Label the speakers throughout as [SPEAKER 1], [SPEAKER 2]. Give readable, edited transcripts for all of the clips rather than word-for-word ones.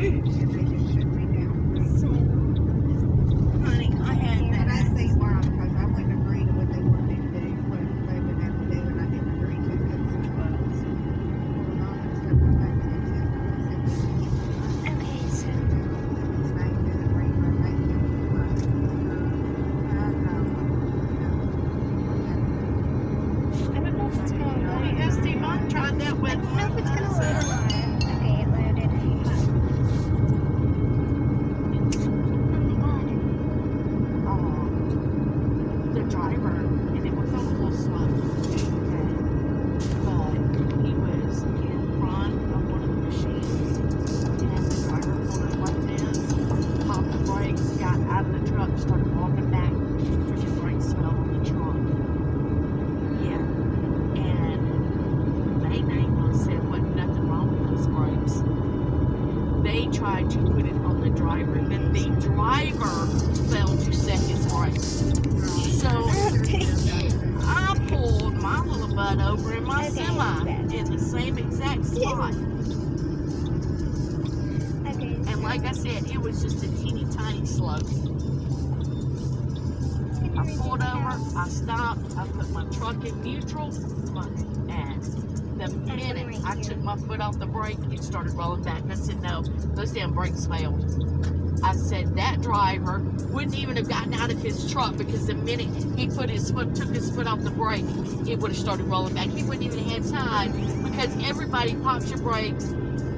[SPEAKER 1] and they just shut me down.
[SPEAKER 2] So,
[SPEAKER 3] Honey, I had
[SPEAKER 1] And I
[SPEAKER 3] that.
[SPEAKER 1] see why, because I wouldn't agree to what they wanted me to do, what they would have to do, and I didn't agree to it. Well, no, I'm gonna step back to the system. I said,
[SPEAKER 2] okay, so
[SPEAKER 1] it's not even a regular thing.
[SPEAKER 2] I don't know if it's gonna load.
[SPEAKER 3] Hey, Steve, I tried that
[SPEAKER 2] I
[SPEAKER 3] with
[SPEAKER 2] don't know if it's gonna load or not. Okay, it loaded. Oh my god.
[SPEAKER 3] the driver, and it was on a little slow. But he was in front of one of the machines, and the driver pulled it like this, popped the brakes, got out of the truck, started walking back, freaking brakes fell on the truck. Yeah. And they named said wasn't nothing wrong with those brakes. They tried to put it on the driver, and then the driver failed to set his brakes. So I pulled my little butt over in my
[SPEAKER 2] Okay,
[SPEAKER 3] semi
[SPEAKER 2] it's
[SPEAKER 3] in the same exact spot.
[SPEAKER 2] Okay,
[SPEAKER 3] And like I said, it was just a teeny tiny slope. I pulled over, I stopped, I put my truck in neutral, and the minute I took my foot off the brake, it started rolling back. I said, no, those damn brakes failed. I said, that driver wouldn't even have gotten out of his truck, because the minute he took his foot off the brake, it would have started rolling back. He wouldn't even have had time, because everybody pops your brakes,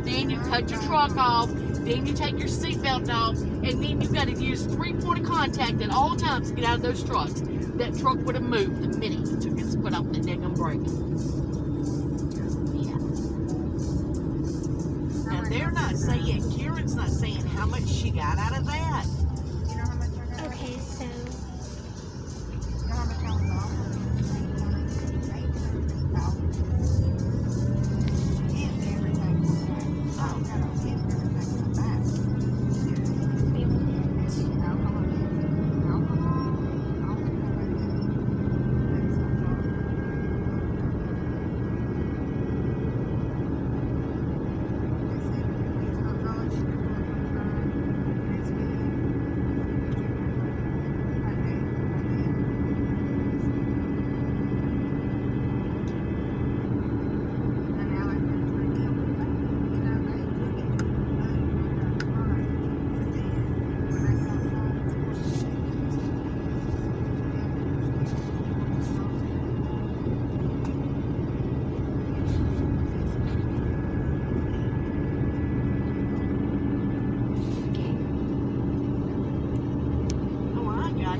[SPEAKER 3] then you cut your truck off, then you take your seatbelt off, and then you got to use 3-point of contact at all times to get out of those trucks. That truck would have moved the minute he took his foot off the daggum brake. Yeah. Now they're not saying, Karen's not saying how much she got out of that.
[SPEAKER 1] You know how much I got?
[SPEAKER 2] okay, so
[SPEAKER 1] You know how much I was off? And everything was back. I don't got to get everything was back.
[SPEAKER 2] we went.
[SPEAKER 1] Alcohol.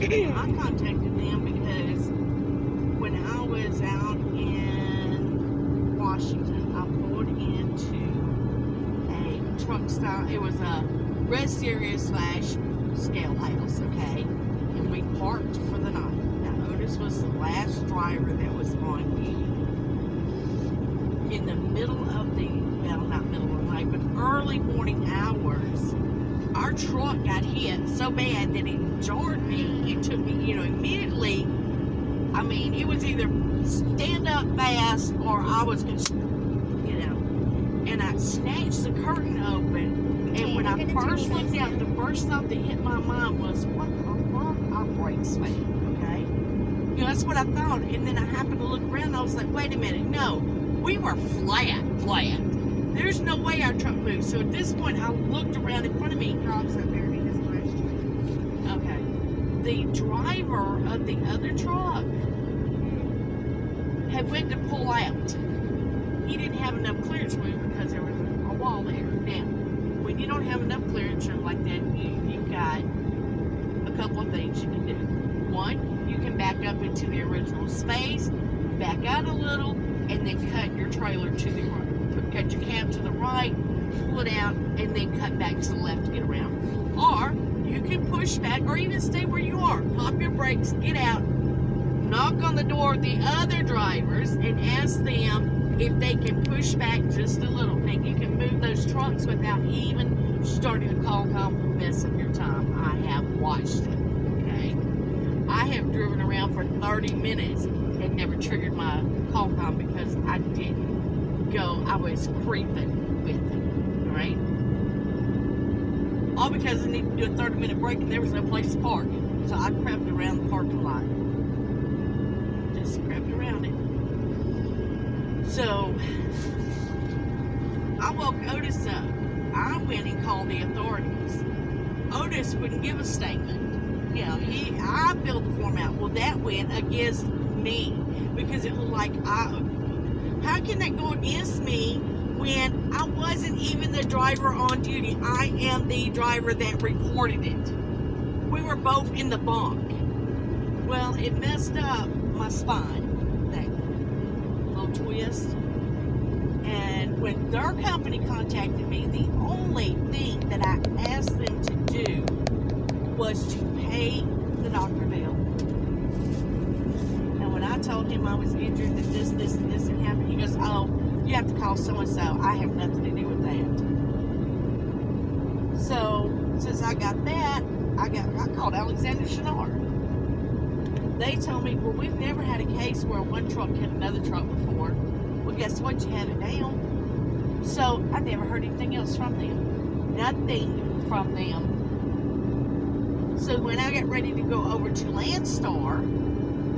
[SPEAKER 3] I contacted them because when I was out in Washington, I pulled into a truck stop. It was a rest area / scale house, okay? And we parked for the night. Now, Otis was the last driver that was on duty. In the middle of the, well, not middle of the night, but early morning hours, our truck got hit so bad that it jarred me. It took me, immediately. I mean, it was either stand up fast or I was going to, and I snatched the curtain open. And when I first looked out, the first thought that hit my mind was, what the fuck? Our brakes failed, okay? That's what I thought. And then I happened to look around and I was like, wait a minute, no. We were flat. There's no way our truck moved. So at this point, I looked around in front of me.
[SPEAKER 1] Dogs up there need this question.
[SPEAKER 3] Okay. The driver of the other truck had went to pull out. He didn't have enough clearance room because there was a wall there. Now, when you don't have enough clearance room like that, you've got a couple of things you can do. One, you can back up into the original space, back out a little, and then cut your trailer to the right. Cut your cab to the right, pull it out, and then cut back to the left to get around. Or you can push back, or even stay where you are. Pop your brakes, get out, knock on the door of the other drivers, and ask them if they can push back just a little. Now you can move those trucks without even starting to call and mess up your time. I have watched it. Okay, I have driven around for 30 minutes and never triggered my call because I didn't go. I was creeping with it, right? because I needed to do a 30-minute break and there was no place to park. So I crept around the parking lot. Just crept around it. So I woke Otis up. I went and called the authorities. Otis wouldn't give a statement. You know, I filled the form out. Well, that went against me because it was like, how can that go against me when I wasn't even the driver on duty? I am the driver that reported it. We were both in the bunk. Well, it messed up my spine, that little twist. And when their company contacted me, the only thing that I asked them to do was to pay the doctor bill. And when I told him I was injured, that this, and this had happened, he goes, oh, you have to call so-and-so. I have nothing to do with that. So, since I got that, I called Alexander Chenard. They told me, well, we've never had a case where one truck hit another truck before. Well, guess what? You had it down. So, I never heard anything else from them. Nothing from them. So, when I got ready to go over to Landstar,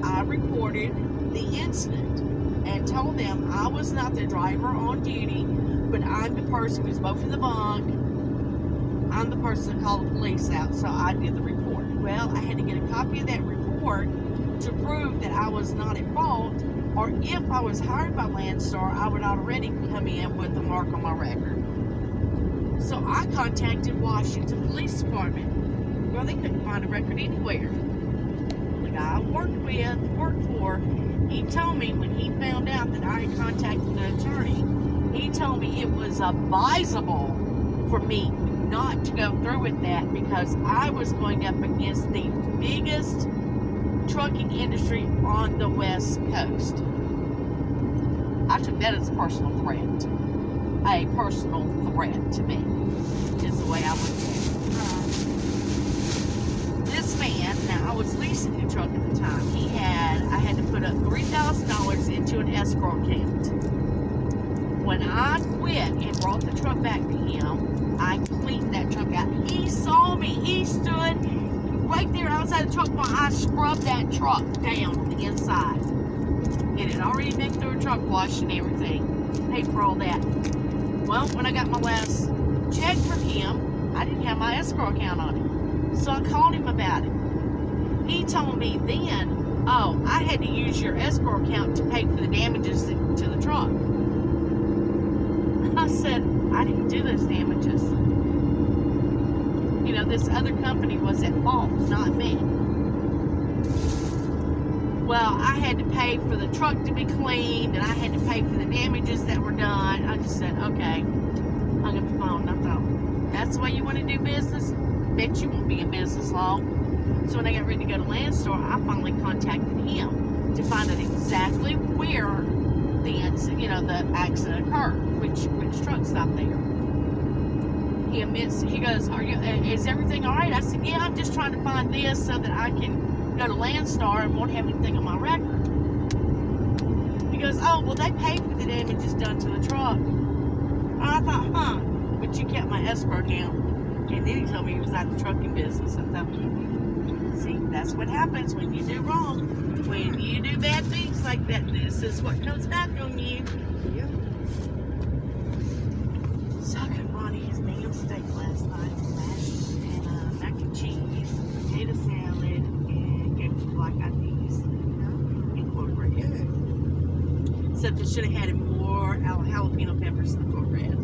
[SPEAKER 3] I reported the incident and told them I was not the driver on duty, but I'm the person who's both in the bunk. I'm the person that called the police out, so I did the report. Well, I had to get a copy of that report to prove that I was not at fault, or if I was hired by Landstar, I would already come in with a mark on my record. So I contacted Washington Police Department. Well, they couldn't find a record anywhere. The guy I worked for, he told me when he found out that I had contacted the attorney, he told me it was advisable for me not to go through with that because I was going up against the biggest trucking industry on the West Coast. I took that as a personal threat. A personal threat to me is the way I look at it. This man, now I was leasing the truck at the time. I had to put up $3,000 into an escrow account. When I quit and brought the truck back to him, I cleaned that truck out. He saw me. He stood right there outside the truck while I scrubbed that truck down on the inside. It had already been through a truck wash and everything. Paid for all that. Well, when I got my last check from him, I didn't have my escrow account on it. So I called him about it. He told me then, oh, I had to use your escrow account to pay for the damages to the truck. I said, I didn't do those damages. You know, this other company was at fault, not me. Well, I had to pay for the truck to be cleaned, and I had to pay for the damages that were done. I just said, okay. Hung up the phone. I thought, that's the way you want to do business? Bet you won't be in business long. So when I got ready to go to Landstar, I finally contacted him to find out exactly where the accident occurred, which truck stopped there. He admits, he goes, is everything all right? I said, yeah, I'm just trying to find this so that I can go to Landstar and won't have anything on my record. He goes, oh, well, they paid for the damages done to the truck. And I thought, but you kept my escrow account. And then he told me he was out of the trucking business. I thought, see, that's what happens when you do wrong. When you do bad things like that, this is what comes back on you.
[SPEAKER 1] Yep.
[SPEAKER 3] So I cooked Ronnie his damn steak last night, and mac and cheese, potato salad, and gave him black eyed peas and cornbread.
[SPEAKER 1] Good.
[SPEAKER 3] Except I should have had more jalapeno peppers in the cornbread.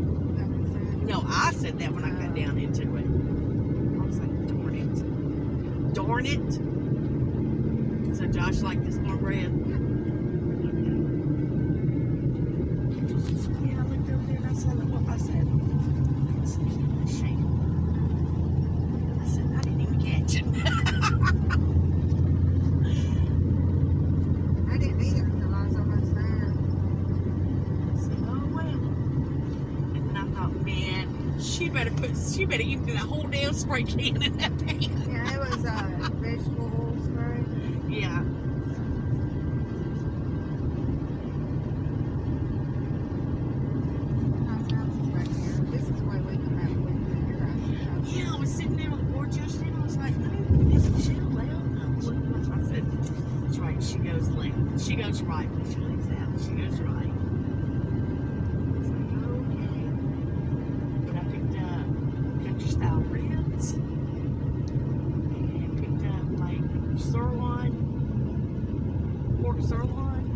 [SPEAKER 3] No, I said that when I got down into it. I was like, darn it. Darn it. So Josh liked this cornbread? Yeah, I looked over there and I saw that. What I said? Shame. I said, I didn't even catch it.
[SPEAKER 1] I didn't either until I was almost there.
[SPEAKER 3] I said, oh well. And then I thought, man, she better empty that whole damn spray can in that pan.
[SPEAKER 1] Yeah, it was vegetable oil spray.
[SPEAKER 3] Yeah.
[SPEAKER 1] Nice houses back here. This is why we come out with your house.
[SPEAKER 3] Yeah, I was sitting goes right when she leaves out. She goes right. It's like, okay. But I picked up country style ribs and picked up like sirloin, pork sirloin.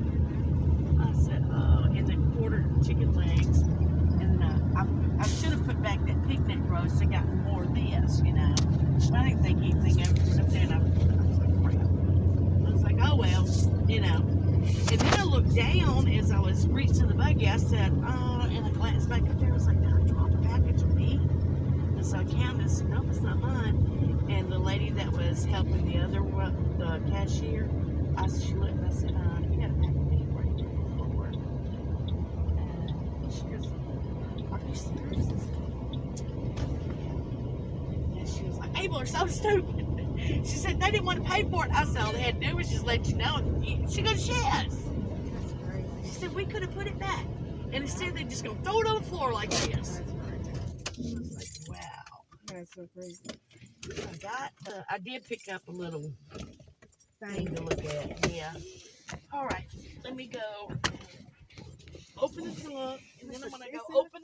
[SPEAKER 3] I said, oh, and then quartered chicken legs. And I should have put back that picnic roast. I got more of this, you know. But I didn't think anything of it. Up there, and I was like, crap. I was like, oh well, you know. And then I looked down as I was reaching the buggy. I said, oh, and I glanced back up there. I was like, did I drop a package of meat? And so I counted. I said, nope, it's not mine. And the lady that was helping the other one, the cashier, she looked and I said, you got a pack of meat right there on the floor. And she goes, are you serious? And she was like, people are so stupid. She said they didn't want to pay for it. I said all they had to do was just let you know. She goes, yes.
[SPEAKER 1] That's crazy.
[SPEAKER 3] She said we could have put it back. And instead they just go throw it on the floor like this.
[SPEAKER 1] That's crazy.
[SPEAKER 3] I was like, wow.
[SPEAKER 1] That's so crazy.
[SPEAKER 3] I did pick up a little thing
[SPEAKER 1] Thank
[SPEAKER 3] to look at. Yeah. All right. Let me go open the trunk and then I'm going to go open